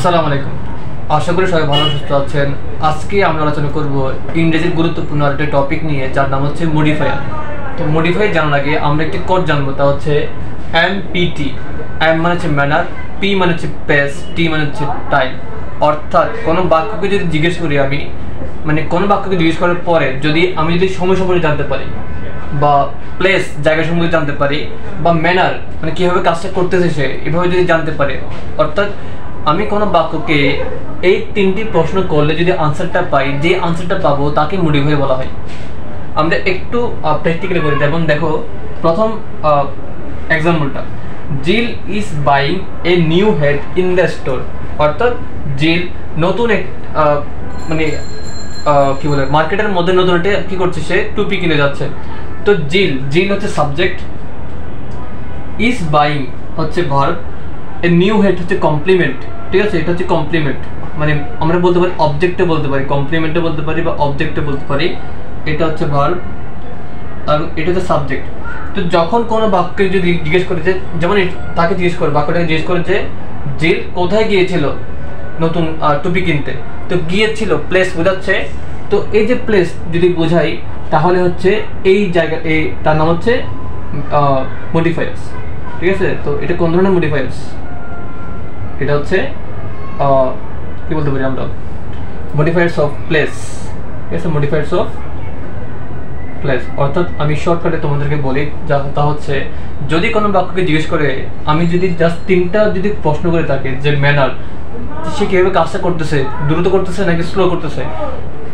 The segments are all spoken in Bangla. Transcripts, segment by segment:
আসসালামু আলাইকুম। আশা করি সবাই ভালো সুস্থ আছেন। আজকে আমরা আলোচনা করব ইংরেজির গুরুত্বপূর্ণ একটা টপিক নিয়ে, যার নাম হচ্ছে মডিফায়ার। তো মডিফায়ার জানার আগে আমরা একটি কোড জানবো, তা হচ্ছে এমপিটি। এম মানে হচ্ছে ম্যানার, পি মানে হচ্ছে পেস, টি মানে হচ্ছে টাইম। অর্থাৎ কোনো বাক্যকে যদি জিজ্ঞেস করি আমি, মানে কোনো বাক্যকে জিজ্ঞেস করার পরে যদি সময় সম্পর্কে জানতে পারি, বা প্লেস জায়গা সম্পর্কে জানতে পারি, বা ম্যানার মানে কীভাবে কাজটা করতেছে সে, এভাবে যদি জানতে পারে, অর্থাৎ আমি কোনো বাক্যকে এই তিনটি প্রশ্ন করলে যদি আনসারটা পাই, যে আনসারটা পাবো তাকে মডিফাই বলা হয়। আমরা একটু প্র্যাকটিক্যালি করি। যেমন দেখো, প্রথম এক্সাম্পলটা, Jill is buying a new hat in the store. অর্থাৎ জিল নতুন এক মানে কি বলে, মার্কেটের মধ্যে নতুন একটা কি করছে, সে টুপি কিনে যাচ্ছে। তো জিল হচ্ছে সাবজেক্ট, ইজ বাইং হচ্ছে ভার্ব, এ নিউ হেড হচ্ছে কমপ্লিমেন্ট। ঠিক আছে, এটা হচ্ছে কমপ্লিমেন্ট, মানে আমরা বলতে পারি অবজেক্টে বলতে পারি, কমপ্লিমেন্টে বলতে পারি, বা অবজেক্টে বলতে পারি। এটা হচ্ছে ভার্ব আর এটা হচ্ছে সাবজেক্ট। তো যখন কোনো বাক্যে যদি জিজ্ঞেস করে যে, যেমন তাকে জিজ্ঞেস করে, বাক্যটাকে জিজ্ঞেস করে যে জিল কোথায় গিয়েছিল নতুন টুপি কিনতে, তো গিয়েছিল প্লেস বোঝাচ্ছে। তো এই যে প্লেস যদি বোঝাই, তাহলে হচ্ছে এই জায়গা, এই তার নাম হচ্ছে মডিফায়ার্স। ঠিক আছে, তো এটা কোন ধরনের মডিফায়ার্স? এটা হচ্ছে কি বলতে পারি আমরা, মডিফায়ার্স অফ প্লেস। ঠিক আছে, মডিফায়ার্স অফ প্লেস। অর্থাৎ আমি শর্টকাটে তোমাদেরকে বলি, তা হচ্ছে যদি কোনো বাক্যকে জিজ্ঞেস করে, আমি যদি জাস্ট তিনটা যদি প্রশ্ন করে থাকে, যে ম্যানার, সে কীভাবে কাজটা করতেছে, দ্রুত করতেছে নাকি স্লো করতেছে,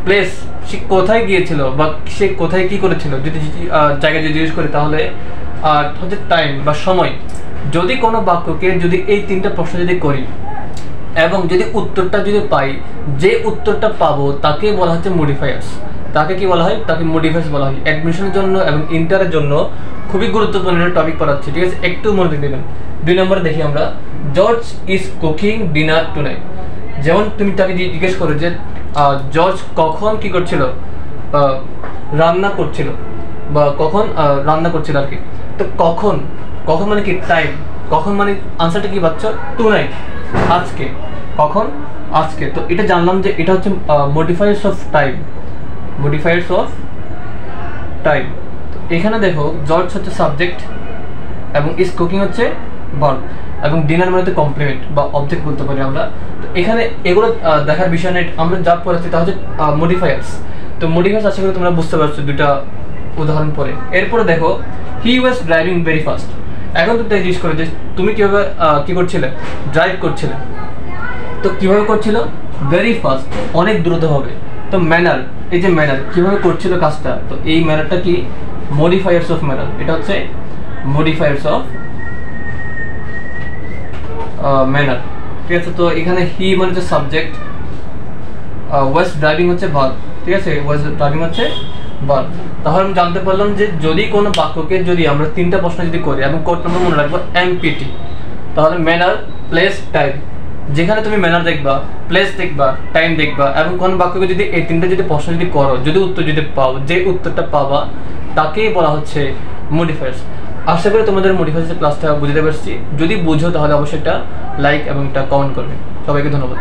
প্লেস সে কোথায় গিয়েছিল বা সে কোথায় কি করেছিল, যদি জায়গায় যদি জিজ্ঞেস করে, তাহলে আর হচ্ছে টাইম বা সময়। যদি কোনো বাক্যকে যদি এই তিনটা প্রশ্ন যদি করি এবং যদি উত্তরটা যদি পাই, যে উত্তরটা পাবো তাকে বলা হচ্ছে মডিফায়ার্স। তাকে কি বলা হয়? তাকে মডিফায়ার্স বলা হয়। অ্যাডমিশনের জন্য এবং ইন্টারের জন্য খুবই গুরুত্বপূর্ণ একটা টপিক পড়াচ্ছি। ঠিক আছে, একটু মনে দেবেন। 2 নম্বরে দেখি আমরা, George is cooking dinner tonight. যেমন তুমি তাকে জিজ্ঞেস করো যে জর্জ কখন কি করছিল, রান্না করছিল, বা কখন রান্না করছিল আর কি। তো কখন, কখন মানে কি টাইম, কখন মানে আনসারটা কি পাচ্ছ, টুনাইট, আজকে, কখন, আজকে। তো এটা জানলাম যে এটা হচ্ছে modifiers of time, modifiers of time. তো এখানে দেখো, জর্জ হচ্ছে সাবজেক্ট এবং ইজ কুকিং হচ্ছে ভার্ব, এবং ডিনার মানে হচ্ছে কমপ্লিমেন্ট বা অবজেক্ট বলতে পারি আমরা। তো এখানে এগুলো দেখার বিষয় নেই, আমরা যা পড়াচ্ছি তা হচ্ছে মডিফায়ার্স। তো মডিফায়ার্স আশা করি তোমরা বুঝতে পারছো দুটা উদাহরণ পরে। এরপরে দেখো, হি ওয়াজ ড্রাইভিং ভেরি ফাস্ট। এখন তো তাই জিজ্ঞেস করে যে তুমি কীভাবে কি করছিলে, ড্রাইভ করছিলে। তো কীভাবে করছিল, ভেরি ফাস্ট, অনেক দ্রুতভাবে। তো ম্যানার, এই যে ম্যানার কীভাবে করছিল কাজটা, তো এই ম্যানারটা কি, মডিফায়ার্স অফ ম্যানার। এটা হচ্ছে মডিফায়ার্স অফ ম্যানার। ঠিক আছে, তো এখানে হি মানে হচ্ছে সাবজেক্ট, ওয়াজ ড্রাইভিং হচ্ছে ভার্ব। ঠিক আছে, ওয়াজ ড্রাইভিং হচ্ছে ভার্ব। তাহলে আমি জানতে পারলাম যে যদি কোনো বাক্যকে যদি আমরা তিনটা প্রশ্ন যদি করি, এবং কোড নম্বর মনে রাখবো এমপিটি, তাহলে ম্যানার, প্লেস, টাইম। যেখানে তুমি ম্যানার দেখবা, প্লেস দেখবা, টাইম দেখবা, এবং কোনো বাক্যকে যদি এই তিনটা যদি প্রশ্ন যদি করো, যদি উত্তর যদি পাও, যে উত্তরটা পাবা তাকেই বলা হচ্ছে মডিফায়ার্স। আশা করি তোমাদের মডিফায়ার্সের ক্লাসটা বুঝতে পারছি। যদি বুঝো তাহলে অবশ্যই একটা লাইক এবং একটা কমেন্ট করবে। সবাইকে ধন্যবাদ।